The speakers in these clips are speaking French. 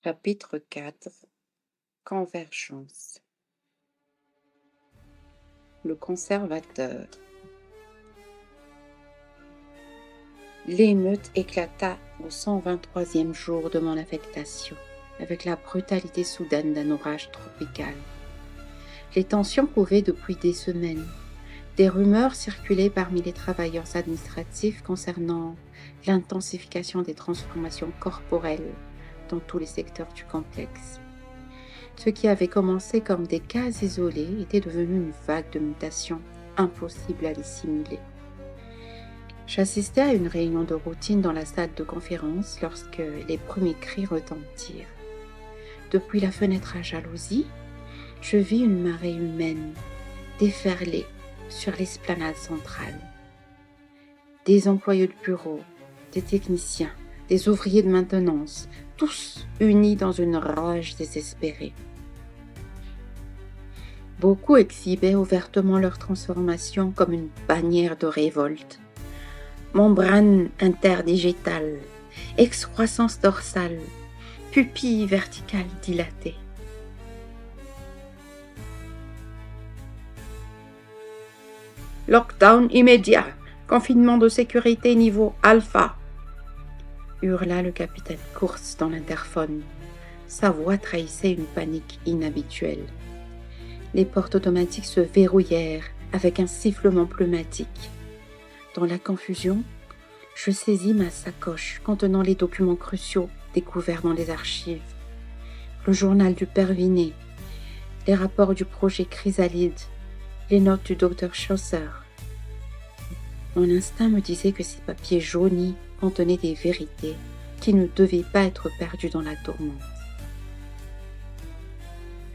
Chapitre 4 Convergence. Le conservateur. L'émeute éclata au 123e jour de mon affectation, avec la brutalité soudaine d'un orage tropical. Les tensions couvaient depuis des semaines. Des rumeurs circulaient parmi les travailleurs administratifs concernant l'intensification des transformations corporelles dans tous les secteurs du complexe. Ce qui avait commencé comme des cas isolés était devenu une vague de mutations impossible à dissimuler. J'assistais à une réunion de routine dans la salle de conférence lorsque les premiers cris retentirent. Depuis la fenêtre à jalousie, je vis une marée humaine déferler sur l'esplanade centrale. Des employés de bureau, des techniciens, des ouvriers de maintenance, tous unis dans une rage désespérée. Beaucoup exhibaient ouvertement leur transformation comme une bannière de révolte. Membrane interdigitale, excroissance dorsale, pupille verticale dilatée. Lockdown immédiat, confinement de sécurité niveau alpha, hurla le capitaine Kurtz dans l'interphone. Sa voix trahissait une panique inhabituelle. Les portes automatiques se verrouillèrent avec un sifflement pneumatique. Dans la confusion, je saisis ma sacoche contenant les documents cruciaux découverts dans les archives. Le journal du père Vinet, les rapports du projet Chrysalide, les notes du docteur Chausser. Mon instinct me disait que ces papiers jaunis contenaient des vérités qui ne devaient pas être perdues dans la tourmente.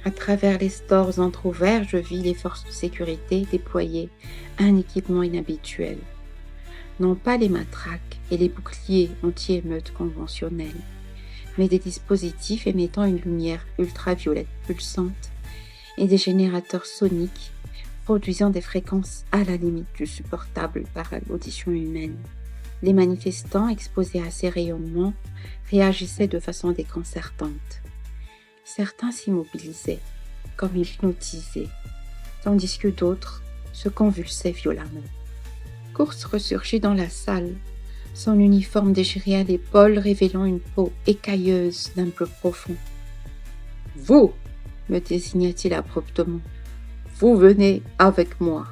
À travers les stores entr'ouverts, je vis les forces de sécurité déployer un équipement inhabituel. Non pas les matraques et les boucliers anti-émeutes conventionnels, mais des dispositifs émettant une lumière ultraviolette pulsante et des générateurs soniques produisant des fréquences à la limite du supportable par l'audition humaine. Les manifestants exposés à ces rayonnements réagissaient de façon déconcertante. Certains s'immobilisaient, comme hypnotisés, tandis que d'autres se convulsaient violemment. Kurtz ressurgit dans la salle, son uniforme déchiré à l'épaule révélant une peau écailleuse d'un bleu profond. « Vous !» me désigna-t-il abruptement. « Vous venez avec moi. »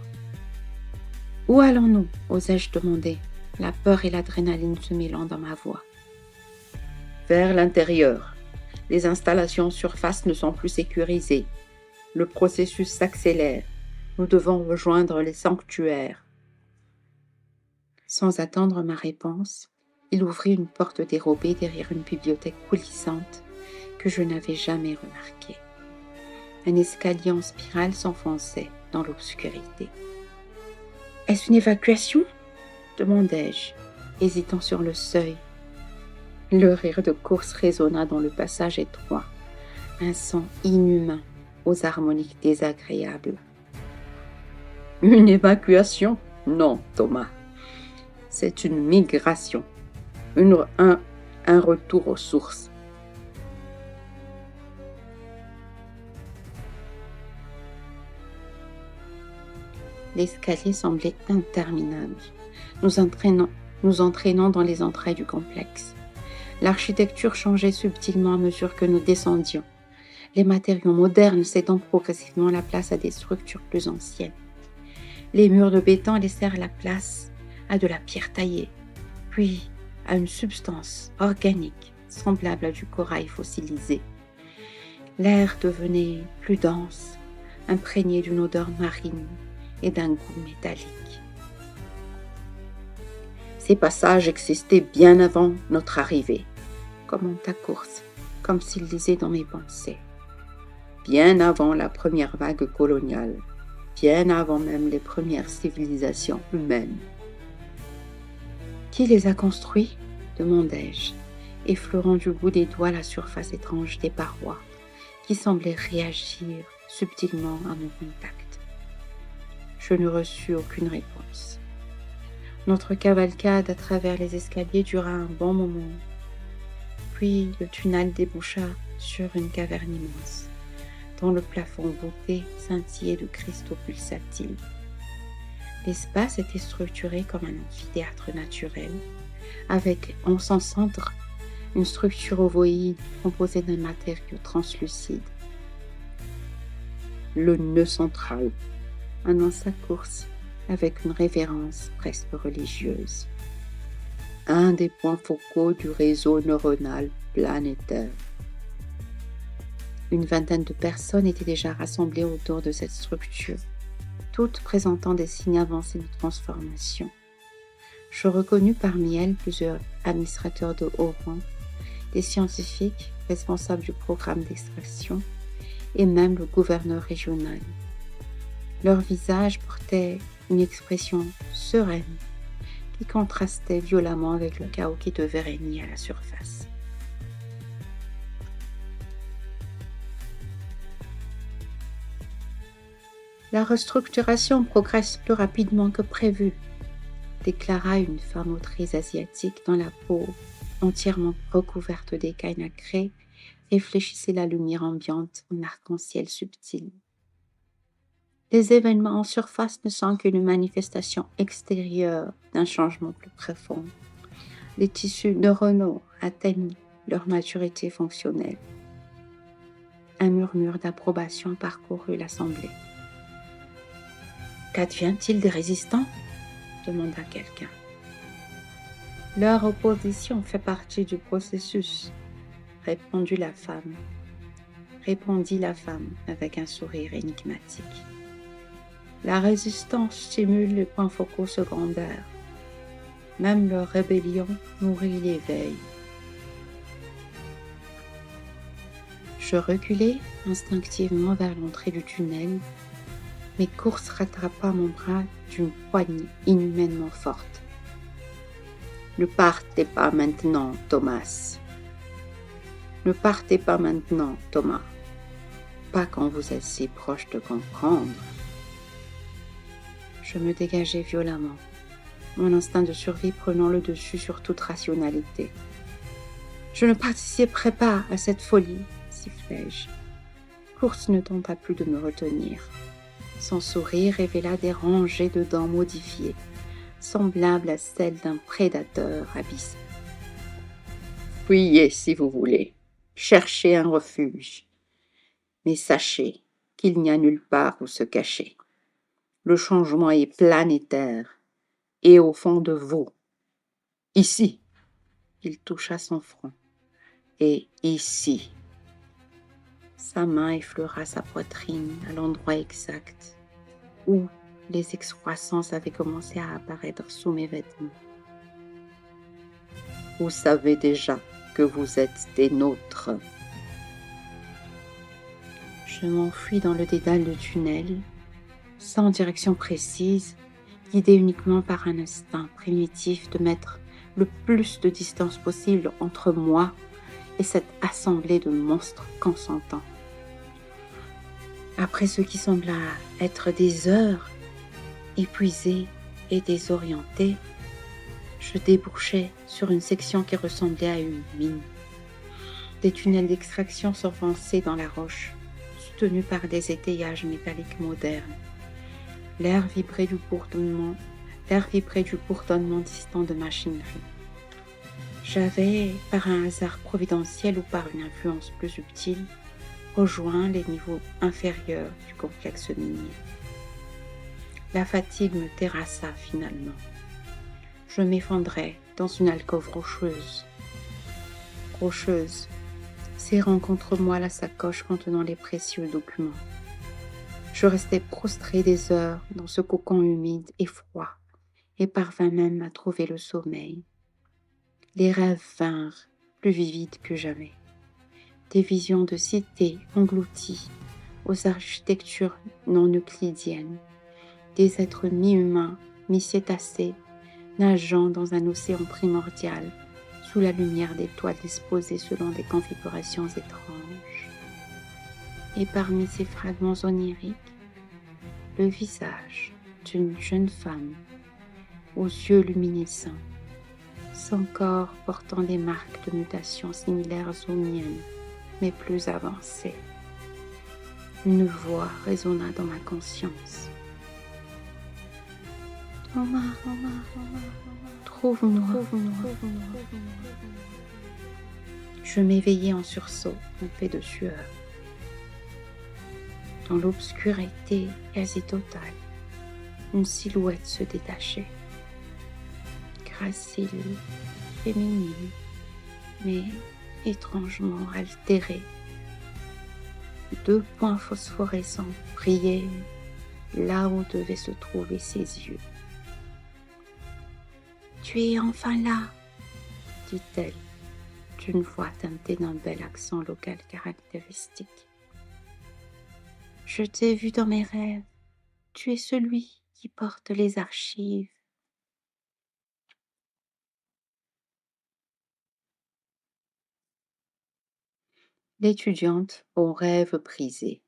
« Où allons-nous » osai-je demander, la peur et l'adrénaline se mêlant dans ma voix. « Vers l'intérieur. Les installations surface ne sont plus sécurisées. Le processus s'accélère. Nous devons rejoindre les sanctuaires. » Sans attendre ma réponse, il ouvrit une porte dérobée derrière une bibliothèque coulissante que je n'avais jamais remarquée. Un escalier en spirale s'enfonçait dans l'obscurité. « Est-ce une évacuation ?» demandai-je, hésitant sur le seuil. Le rire de Kurtz résonna dans le passage étroit, un son inhumain aux harmoniques désagréables. « Une évacuation ? Non, Thomas. C'est une migration, un retour aux sources. » L'escalier semblait interminable, nous entraînant dans les entrailles du complexe. L'architecture changeait subtilement à mesure que nous descendions, les matériaux modernes cédant progressivement la place à des structures plus anciennes. Les murs de béton laissèrent la place à de la pierre taillée, puis à une substance organique semblable à du corail fossilisé. L'air devenait plus dense, imprégné d'une odeur marine et d'un goût métallique. Ces passages existaient bien avant notre arrivée, commenta Kurtz, comme s'il lisait dans mes pensées. Bien avant la première vague coloniale, bien avant même les premières civilisations humaines. Qui les a construits ? Demandai-je, effleurant du bout des doigts la surface étrange des parois, qui semblaient réagir subtilement à mon contact. Je ne reçus aucune réponse. Notre cavalcade à travers les escaliers dura un bon moment. Puis le tunnel déboucha sur une caverne immense, dont le plafond voûté scintillait de cristaux pulsatiles. L'espace était structuré comme un amphithéâtre naturel, avec en son centre une structure ovoïde composée d'un matériau translucide. Le nœud central, annonça Course avec une révérence presque religieuse. Un des points focaux du réseau neuronal planétaire. Une vingtaine de personnes étaient déjà rassemblées autour de cette structure, toutes présentant des signes avancés de transformation. Je reconnus parmi elles plusieurs administrateurs de haut rang, des scientifiques responsables du programme d'extraction et même le gouverneur régional. Leurs visages portaient une expression sereine qui contrastait violemment avec le chaos qui devait régner à la surface. La restructuration progresse plus rapidement que prévu, déclara une femme autrice asiatique dont la peau entièrement recouverte d'écailles nacrées réfléchissait la lumière ambiante en arc-en-ciel subtil. Les événements en surface ne sont qu'une manifestation extérieure d'un changement plus profond. Les tissus neuronaux atteignent leur maturité fonctionnelle. Un murmure d'approbation parcourut l'assemblée. Qu'advient-il des résistants ? Demanda quelqu'un. Leur opposition fait partie du processus, répondit la femme avec un sourire énigmatique. La résistance stimule les points focaux secondaires. Même leur rébellion nourrit l'éveil. Je reculai instinctivement vers l'entrée du tunnel, mais Course rattrapa mon bras d'une poignée inhumainement forte. Ne partez pas maintenant, Thomas. Ne partez pas maintenant, Thomas. Pas quand vous êtes si proche de comprendre. Je me dégageai violemment, mon instinct de survie prenant le dessus sur toute rationalité. Je ne participerai pas à cette folie, sifflai-je. Course ne tenta plus de me retenir. Son sourire révéla des rangées de dents modifiées, semblables à celles d'un prédateur abyssal. Fuyez si vous voulez, cherchez un refuge, mais sachez qu'il n'y a nulle part où se cacher. Le changement est planétaire et au fond de vous. Ici, il toucha son front. Et ici. Sa main effleura sa poitrine à l'endroit exact où les excroissances avaient commencé à apparaître sous mes vêtements. Vous savez déjà que vous êtes des nôtres. Je m'enfuis dans le dédale du tunnel, sans direction précise, guidé uniquement par un instinct primitif de mettre le plus de distance possible entre moi et cette assemblée de monstres consentants. Après ce qui sembla être des heures, épuisé et désorienté, je débouchai sur une section qui ressemblait à une mine. Des tunnels d'extraction s'enfonçaient dans la roche, soutenus par des étayages métalliques modernes. L'air vibrait du bourdonnement distant de machinerie. J'avais, par un hasard providentiel ou par une influence plus subtile, rejoint les niveaux inférieurs du complexe minier. La fatigue me terrassa finalement. Je m'effondrai dans une alcôve rocheuse, serrant contre moi la sacoche contenant les précieux documents. Je restai prostré des heures dans ce cocon humide et froid, et parvins même à trouver le sommeil. Les rêves vinrent, plus vivides que jamais. Des visions de cités englouties aux architectures non euclidiennes, des êtres mi-humains, mi-cétacés, nageant dans un océan primordial, sous la lumière d'étoiles disposées selon des configurations étranges. Et parmi ces fragments oniriques, le visage d'une jeune femme, aux yeux luminescents, son corps portant des marques de mutation similaires aux miennes, mais plus avancée. Une voix résonna dans ma conscience. Thomas, trouve-moi. Je m'éveillai en sursaut, trempé de sueur. Dans l'obscurité quasi totale, une silhouette se détachait. Gracile, féminine, mais étrangement altérée. 2 points phosphorescents brillaient là où devaient se trouver ses yeux. « Tu es enfin là !» dit-elle, d'une voix teintée d'un bel accent local caractéristique. « Je t'ai vu dans mes rêves. Tu es celui qui porte les archives. » L'étudiante aux rêves brisés.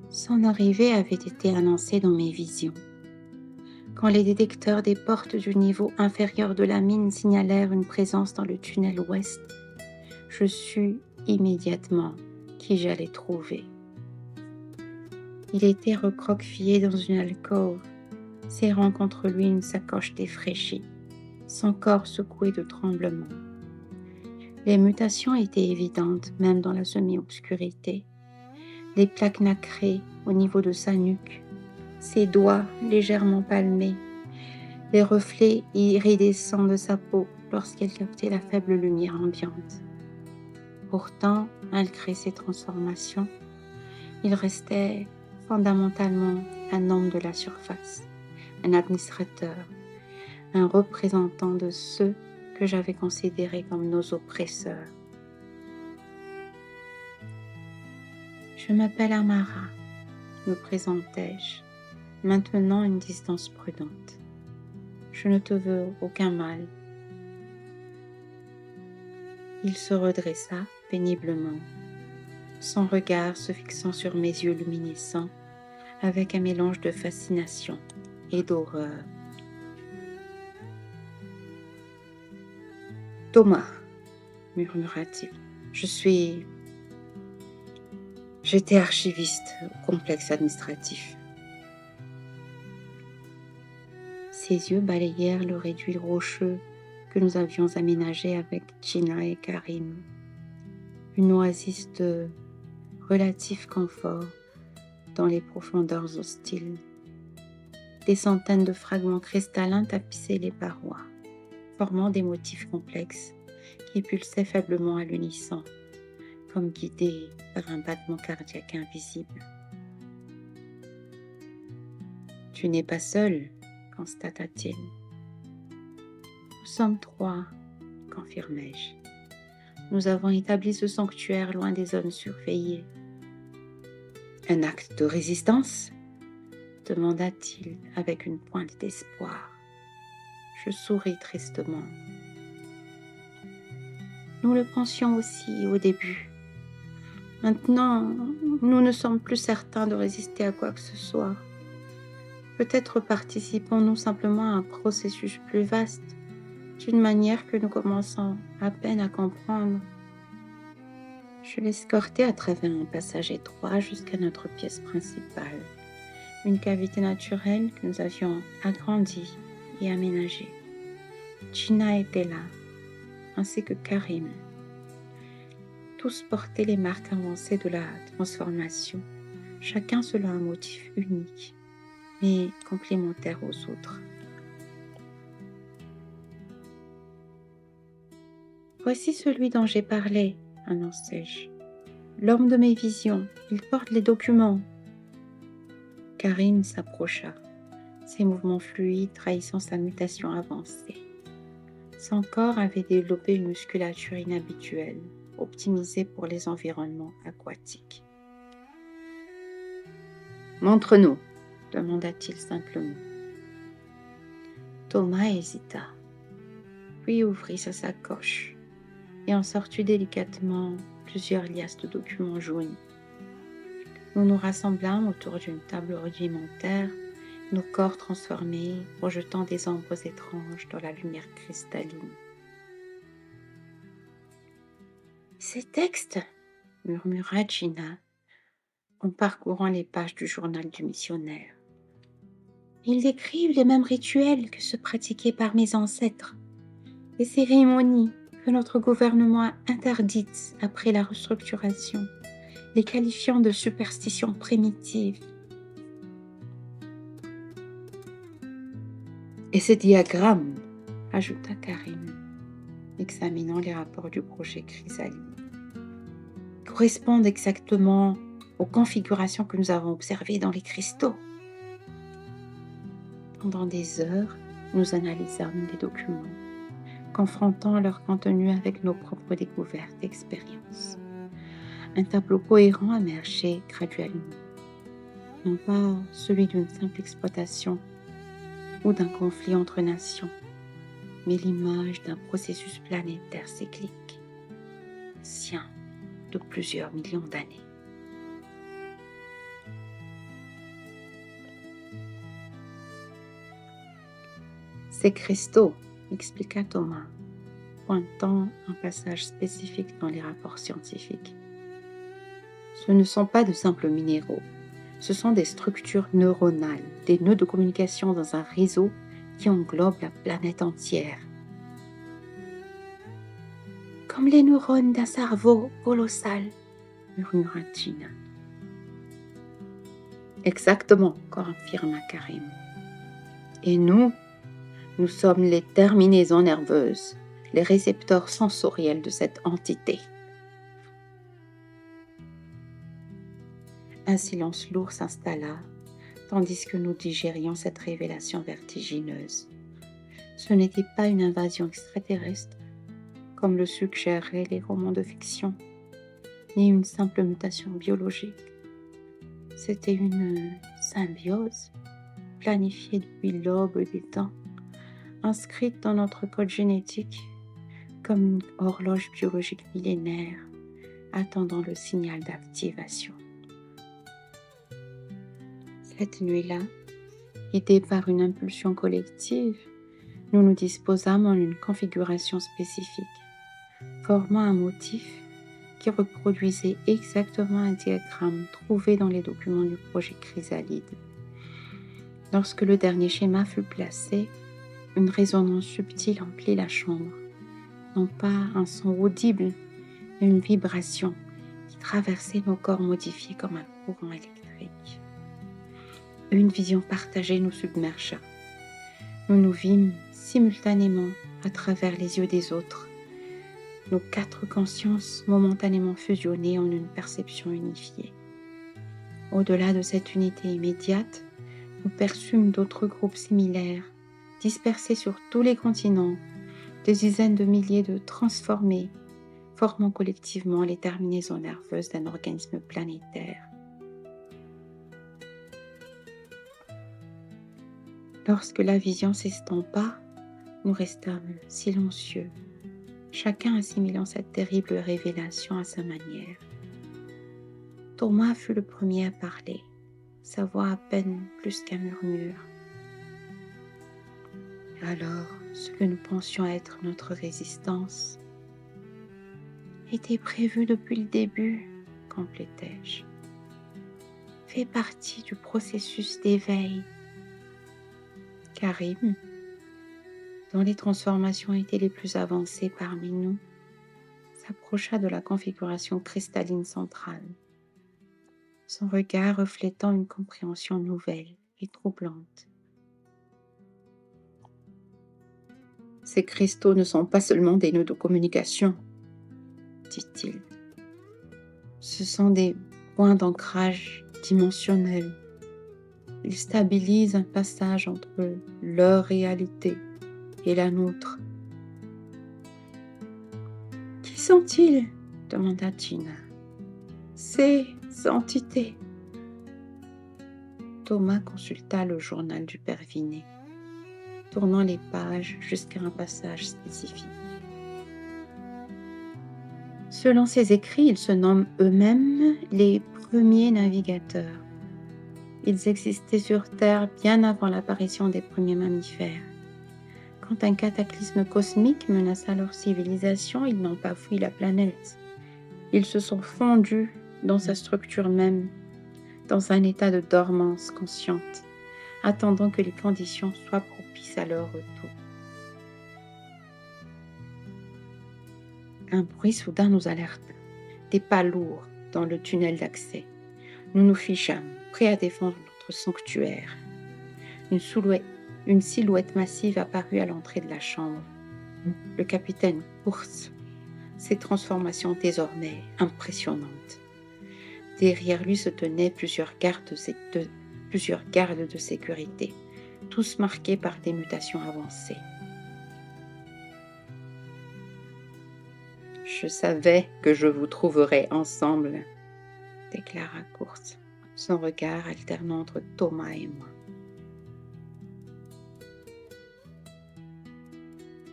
Son arrivée avait été annoncée dans mes visions. Quand les détecteurs des portes du niveau inférieur de la mine signalèrent une présence dans le tunnel ouest, je sus immédiatement qui j'allais trouver. Il était recroquevillé dans une alcôve, serrant contre lui une sacoche défraîchie, son corps secoué de tremblements. Les mutations étaient évidentes, même dans la semi-obscurité. Les plaques nacrées au niveau de sa nuque, ses doigts légèrement palmés, les reflets iridescents de sa peau lorsqu'elle captait la faible lumière ambiante. Pourtant, malgré ces transformations, il restait fondamentalement un homme de la surface, un administrateur, un représentant de ceux que j'avais considérés comme nos oppresseurs. « Je m'appelle Amara », me présentai-je, maintenant une distance prudente. « Je ne te veux aucun mal. » Il se redressa péniblement, son regard se fixant sur mes yeux luminescents avec un mélange de fascination et d'horreur. « Thomas, » murmura-t-il, j'étais archiviste au complexe administratif. » Ses yeux balayèrent le réduit rocheux que nous avions aménagé avec Gina et Karim. Une oasis de relatif confort dans les profondeurs hostiles. Des centaines de fragments cristallins tapissaient les parois, formant des motifs complexes qui pulsaient faiblement à l'unisson, comme guidés par un battement cardiaque invisible. « Tu n'es pas seul, » constata-t-il. « Nous sommes 3, confirmai-je. Nous avons établi ce sanctuaire loin des zones surveillées. »« Un acte de résistance ?» demanda-t-il avec une pointe d'espoir. Je souris tristement. Nous le pensions aussi au début. Maintenant, nous ne sommes plus certains de résister à quoi que ce soit. Peut-être participons-nous simplement à un processus plus vaste, d'une manière que nous commençons à peine à comprendre. Je l'escortai à travers un passage étroit jusqu'à notre pièce principale, une cavité naturelle que nous avions agrandie et aménagée. Gina était là, ainsi que Karim. Tous portaient les marques avancées de la transformation, chacun selon un motif unique, mais complémentaire aux autres. « Voici celui dont j'ai parlé, » annonçai-je. « L'homme de mes visions, il porte les documents. » Karim s'approcha, ses mouvements fluides trahissant sa mutation avancée. Son corps avait développé une musculature inhabituelle, optimisée pour les environnements aquatiques. « Montre-nous » demanda-t-il simplement. Thomas hésita, puis ouvrit sa sacoche et en sortit délicatement plusieurs liasses de documents jaunis. Nous nous rassemblâmes autour d'une table rudimentaire nos corps transformés, projetant des ombres étranges dans la lumière cristalline. Ces textes, murmura Gina, en parcourant les pages du journal du missionnaire. Ils décrivent les mêmes rituels que ceux pratiqués par mes ancêtres, les cérémonies que notre gouvernement a interdites après la restructuration, les qualifiant de superstitions primitives. Et ces diagrammes, ajouta Karim, examinant les rapports du projet Chrysalide, correspondent exactement aux configurations que nous avons observées dans les cristaux. Pendant des heures, nous analysâmes les documents, confrontant leur contenu avec nos propres découvertes et expériences. Un tableau cohérent émergeait graduellement, non pas celui d'une simple exploitation ou d'un conflit entre nations, mais l'image d'un processus planétaire cyclique, ancien de plusieurs millions d'années. Ces cristaux, expliqua Thomas, pointant un passage spécifique dans les rapports scientifiques. Ce ne sont pas de simples minéraux, ce sont des structures neuronales, des nœuds de communication dans un réseau qui englobe la planète entière. Comme les neurones d'un cerveau colossal, murmura Gina. Exactement, confirma Karim. Et nous sommes les terminaisons nerveuses, les récepteurs sensoriels de cette entité. Un silence lourd s'installa, tandis que nous digérions cette révélation vertigineuse. Ce n'était pas une invasion extraterrestre, comme le suggéraient les romans de fiction, ni une simple mutation biologique. C'était une symbiose, planifiée depuis l'aube des temps, inscrite dans notre code génétique comme une horloge biologique millénaire, attendant le signal d'activation. Cette nuit-là, guidés par une impulsion collective, nous nous disposâmes en une configuration spécifique, formant un motif qui reproduisait exactement un diagramme trouvé dans les documents du projet Chrysalide. Lorsque le dernier schéma fut placé, une résonance subtile emplit la chambre, non pas un son audible, mais une vibration qui traversait nos corps modifiés comme un courant électrique. Une vision partagée nous submergea. Nous nous vîmes simultanément à travers les yeux des autres, nos 4 consciences momentanément fusionnées en une perception unifiée. Au-delà de cette unité immédiate, nous perçûmes d'autres groupes similaires, dispersés sur tous les continents, des dizaines de milliers de transformés, formant collectivement les terminaisons nerveuses d'un organisme planétaire. Lorsque la vision s'estompa, nous restâmes silencieux, chacun assimilant cette terrible révélation à sa manière. Thomas fut le premier à parler, sa voix à peine plus qu'un murmure. Alors, ce que nous pensions être notre résistance était prévu depuis le début, complétai-je. Fait partie du processus d'éveil. Karim, dont les transformations étaient les plus avancées parmi nous, s'approcha de la configuration cristalline centrale, son regard reflétant une compréhension nouvelle et troublante. Ces cristaux ne sont pas seulement des nœuds de communication, dit-il. Ce sont des points d'ancrage dimensionnels. Ils stabilisent un passage entre leur réalité et la nôtre. Qui sont-ils ? Demanda Gina. Ces entités. Thomas consulta le journal du père Vinet, tournant les pages jusqu'à un passage spécifique. Selon ses écrits, ils se nomment eux-mêmes les premiers navigateurs. Ils existaient sur Terre bien avant l'apparition des premiers mammifères. Quand un cataclysme cosmique menaça leur civilisation, ils n'ont pas fui la planète. Ils se sont fondus dans sa structure même, dans un état de dormance consciente, attendant que les conditions soient propices à leur retour. Un bruit soudain nous alerte. Des pas lourds dans le tunnel d'accès. Nous nous fichâmes, prêts à défendre notre sanctuaire. Une silhouette massive apparut à l'entrée de la chambre. Le capitaine Kurtz. Ses transformations désormais impressionnantes. Derrière lui se tenaient plusieurs gardes de sécurité, tous marqués par des mutations avancées. « Je savais que je vous trouverais ensemble », déclara Kurtz, son regard alternant entre Thomas et moi.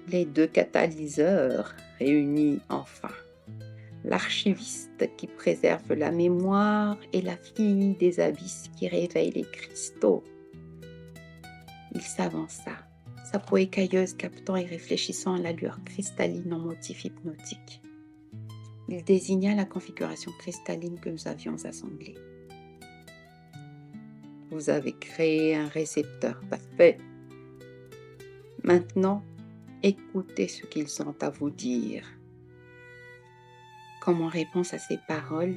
Les deux catalyseurs réunis enfin. L'archiviste qui préserve la mémoire et la fille des abysses qui réveille les cristaux. Il s'avança, sa peau écailleuse captant et réfléchissant à l'allure cristalline en motif hypnotique. Il désigna la configuration cristalline que nous avions assemblée. Vous avez créé un récepteur parfait. Maintenant, écoutez ce qu'ils ont à vous dire. Comme en réponse à ces paroles,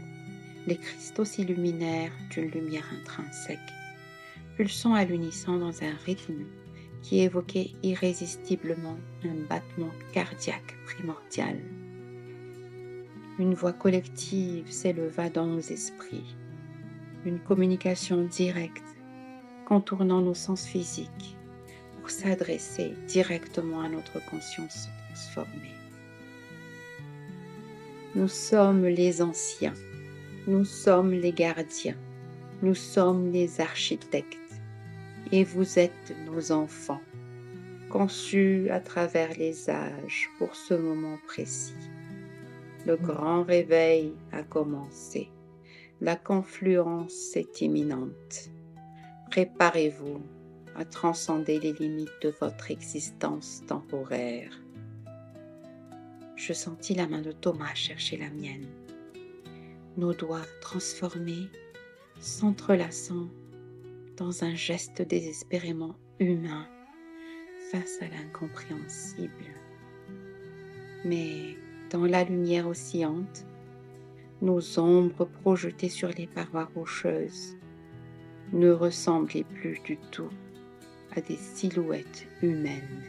les cristaux s'illuminèrent d'une lumière intrinsèque, pulsant à l'unisson dans un rythme qui évoquait irrésistiblement un battement cardiaque primordial. Une voix collective s'éleva dans nos esprits, une communication directe, contournant nos sens physiques, pour s'adresser directement à notre conscience transformée. Nous sommes les anciens, nous sommes les gardiens, nous sommes les architectes, et vous êtes nos enfants, conçus à travers les âges pour ce moment précis. Le grand réveil a commencé, la confluence est imminente. Préparez-vous à transcender les limites de votre existence temporaire. Je sentis la main de Thomas chercher la mienne. Nos doigts transformés, s'entrelaçant dans un geste désespérément humain face à l'incompréhensible. Mais dans la lumière oscillante, nos ombres projetées sur les parois rocheuses ne ressemblaient plus du tout à des silhouettes humaines.